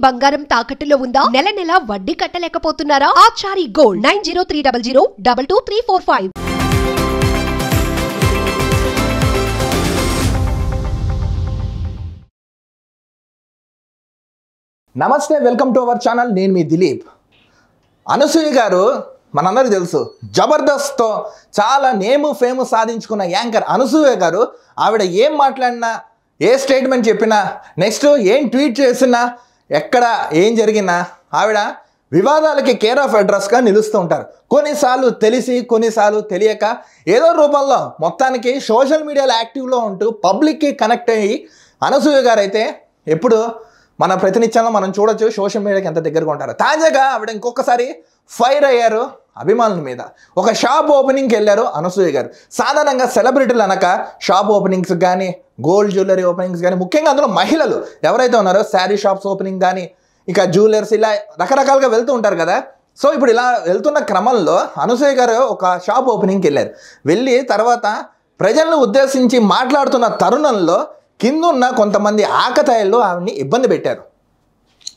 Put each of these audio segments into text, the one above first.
బంగారం తాకట్టులో ఉందా? నెల నెల వడ్డీ కట్టలేకపోతున్నారా? ఆచారి గోల్డ్ 9030022345. నమస్తే, వెల్కమ్ టు అవర్ ఛానల్. నేను మీ దిలీప్. అనసూయ గారు మనందరికీ తెలుసు, జబర్దస్త్తో చాలా నేము ఫేమ్ సాధించుకున్న యాంకర్ అనసూయ గారు. ఆవిడ ఏం మాట్లాడినా, ఏ స్టేట్మెంట్ చెప్పినా, నెక్స్ట్ ఏం ట్వీట్ చేసినా, ఎక్కడ ఏం జరిగినా ఆవిడ వివాదాలకి కేర్ ఆఫ్ అడ్రస్గా నిలుస్తూ ఉంటారు. కొన్నిసార్లు తెలిసి, కొన్నిసార్లు తెలియక, ఏదో రూపంలో మొత్తానికి సోషల్ మీడియాలో యాక్టివ్లో ఉంటూ పబ్లిక్కి కనెక్ట్ అయ్యి అనసూయ గారు అయితే ఎప్పుడు మన ప్రతినిత్యంలో మనం చూడొచ్చు సోషల్ మీడియాకి ఎంత దగ్గరగా ఉంటారు. తాజాగా ఆవిడ ఇంకొకసారి ఫైర్ అయ్యారు అభిమానుల మీద. ఒక షాప్ ఓపెనింగ్కి వెళ్ళారు అనసూయ గారు. సాధారణంగా సెలబ్రిటీలు అనక షాప్ ఓపెనింగ్స్ కానీ, గోల్డ్ జ్యువెలరీ ఓపెనింగ్స్ కానీ, ముఖ్యంగా అందులో మహిళలు ఎవరైతే ఉన్నారో శారీ షాప్స్ ఓపెనింగ్ కానీ, ఇక జ్యువెలర్స్, ఇలా రకరకాలుగా వెళ్తూ ఉంటారు కదా. సో ఇప్పుడు ఇలా వెళ్తున్న క్రమంలో అనసూయ గారు ఒక షాప్ ఓపెనింగ్కి వెళ్ళారు. వెళ్ళి తర్వాత ప్రజలను ఉద్దేశించి మాట్లాడుతున్న తరుణంలో కిందున్న కొంతమంది ఆకతాయిలు ఆవిడని ఇబ్బంది పెట్టారు.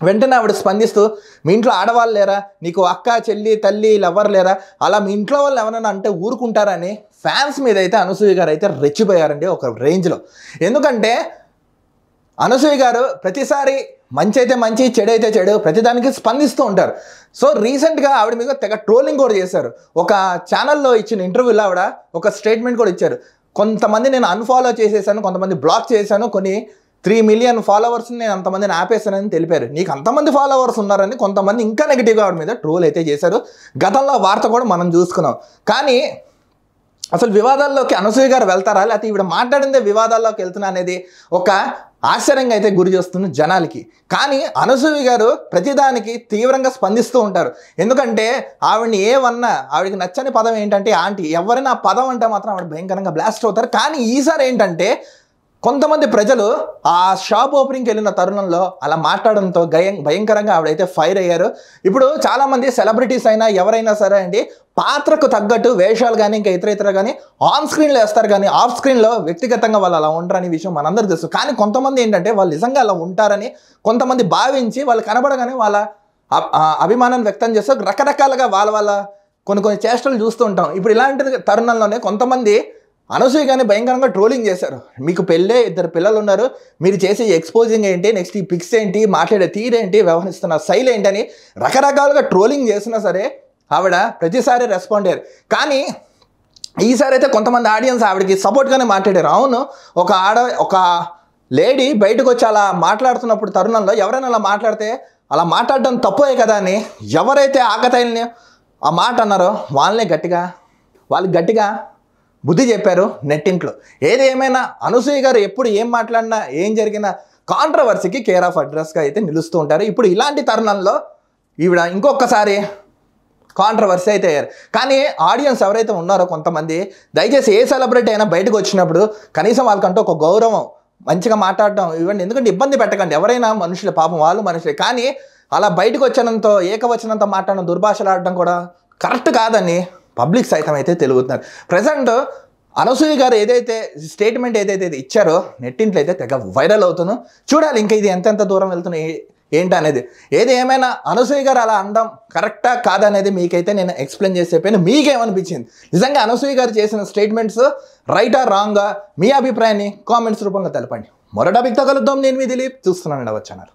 వెంటనే ఆవిడ స్పందిస్తూ, మీ ఇంట్లో ఆడవాళ్ళు లేరా, నీకు అక్క, చెల్లి, తల్లి ఎవరు లేరా, అలా మీ ఇంట్లో వాళ్ళు ఎవరైనా అంటే ఊరుకుంటారని ఫ్యాన్స్ మీద అయితే అనసూయ గారు అయితే రెచ్చిపోయారండి ఒక రేంజ్లో. ఎందుకంటే అనసూయ గారు ప్రతిసారి మంచి అయితే మంచి, చెడు అయితే చెడు, ప్రతిదానికి స్పందిస్తూ ఉంటారు. సో రీసెంట్గా ఆవిడ మీద తెగ ట్రోలింగ్ కూడా చేశారు. ఒక ఛానల్లో ఇచ్చిన ఇంటర్వ్యూలో ఆవిడ ఒక స్టేట్మెంట్ కూడా ఇచ్చారు. కొంతమంది నేను అన్ఫాలో చేసేసాను, కొంతమంది బ్లాక్ చేశాను, కొన్ని 3 మిలియన్ ఫాలోవర్స్ని నేను అంతమందిని ఆపేశానని తెలిపారు. నీకు అంతమంది ఫాలోవర్స్ ఉన్నారని కొంతమంది ఇంకా నెగిటివ్గా ఆవిడ మీద ట్రోల్ అయితే చేశారు. గతంలో వార్త కూడా మనం చూసుకున్నాం. కానీ అసలు వివాదాల్లోకి అనసూయ గారు వెళ్తారా, లేకపోతే ఈవిడ మాట్లాడిందే వివాదాల్లోకి వెళ్తున్నా అనేది ఒక ఆశ్చర్యంగా అయితే గురి చేస్తుంది జనాలకి. కానీ అనసూయ గారు ప్రతిదానికి తీవ్రంగా స్పందిస్తూ ఉంటారు. ఎందుకంటే ఆవిడని ఏమన్నా, ఆవిడకి నచ్చని పదం ఏంటంటే ఆంటీ. ఎవరైనా ఆ పదం అంటే మాత్రం ఆవిడ భయంకరంగా బ్లాస్ట్ అవుతారు. కానీ ఈసారి ఏంటంటే కొంతమంది ప్రజలు ఆ షాప్ ఓపెనింగ్కి వెళ్ళిన తరుణంలో అలా మాట్లాడడంతో భయంకరంగా ఆవిడైతే ఫైర్ అయ్యారు. ఇప్పుడు చాలామంది సెలబ్రిటీస్ అయినా ఎవరైనా సరే అండి, పాత్రకు తగ్గట్టు వేషాలు కానీ, ఇంకా ఇతర కానీ ఆన్ స్క్రీన్లో వేస్తారు, కానీ ఆఫ్ స్క్రీన్లో వ్యక్తిగతంగా వాళ్ళు అలా ఉంటారనే విషయం మనందరూ తెలుసు. కానీ కొంతమంది ఏంటంటే వాళ్ళు నిజంగా అలా ఉంటారని కొంతమంది భావించి వాళ్ళు కనబడగానే వాళ్ళ అభిమానాన్ని వ్యక్తం చేస్తూ రకరకాలుగా వాళ్ళ కొన్ని చేష్టలు చూస్తూ ఉంటాం. ఇప్పుడు ఇలాంటి తరుణంలోనే కొంతమంది అనసూయ గారిని భయంకరంగా ట్రోలింగ్ చేశారు. మీకు పెళ్ళే, 2 పిల్లలు ఉన్నారు, మీరు చేసే ఎక్స్పోజింగ్ ఏంటి, నెక్స్ట్ ఈ పిక్స్ ఏంటి, మాట్లాడే తీరేంటి, వ్యవహరిస్తున్న శైలి ఏంటని రకరకాలుగా ట్రోలింగ్ చేసినా సరే ఆవిడ ప్రతిసారి రెస్పాండ్ అయ్యారు. కానీ ఈసారి అయితే కొంతమంది ఆడియన్స్ ఆవిడకి సపోర్ట్గానే మాట్లాడారు. అవును, ఒక లేడీ బయటకు వచ్చి అలా మాట్లాడుతున్నప్పుడు తరుణంలో ఎవరైనా అలా మాట్లాడితే అలా మాట్లాడడం తప్పే కదా అని ఎవరైతే ఆకతాయిల్ని ఆ మాట అన్నారో వాళ్ళకి గట్టిగా బుద్ధి చెప్పారు నెట్టింట్లో. ఏది ఏమైనా అనసూయ గారు ఎప్పుడు ఏం మాట్లాడినా, ఏం జరిగినా కాంట్రవర్సీకి కేర్ ఆఫ్ అడ్రస్గా అయితే నిలుస్తూ ఉంటారు. ఇప్పుడు ఇలాంటి తరుణంలో ఈవిడ ఇంకొకసారి కాంట్రవర్సీ అయితే అయ్యారు. కానీ ఆడియన్స్ ఎవరైతే ఉన్నారో కొంతమంది, దయచేసి ఏ సెలబ్రిటీ అయినా బయటకు వచ్చినప్పుడు కనీసం వాళ్ళకంటూ ఒక గౌరవం, మంచిగా మాట్లాడడం ఇవ్వండి. ఎందుకంటే ఇబ్బంది పెట్టకండి. ఎవరైనా మనుషులే, పాపం వాళ్ళు మనుషులే. కానీ అలా బయటకు వచ్చినంత ఏకవచనంతో మాట్లాడడం, దుర్భాషలు ఆడడం కూడా కరెక్ట్ కాదని పబ్లిక్ సైతం అయితే తెలుగుతున్నారు. ప్రజెంట్ అనసూయ గారు ఏదైతే స్టేట్మెంట్ ఏదైతే ఇచ్చారో నెట్టింట్లో అయితే తెగ వైరల్ అవుతుందో చూడాలి. ఇంకా ఇది ఎంతెంత దూరం వెళ్తున్నాయి ఏంటి అనేది. ఏది ఏమైనా అనసూయ గారు అలా అనడం కరెక్టా కాదనేది మీకైతే నేను ఎక్స్ప్లెయిన్ చేసి చెప్పాను. మీకేమనిపించింది? నిజంగా అనసూయ గారు చేసిన స్టేట్మెంట్స్ రైటా, రాంగా? మీ అభిప్రాయాన్ని కామెంట్స్ రూపంలో తెలపండి. మరో టాపిక్తో కలుద్దాం. నేను మీ దిలీప్, చూస్తున్నాను అవర్ ఛానల్.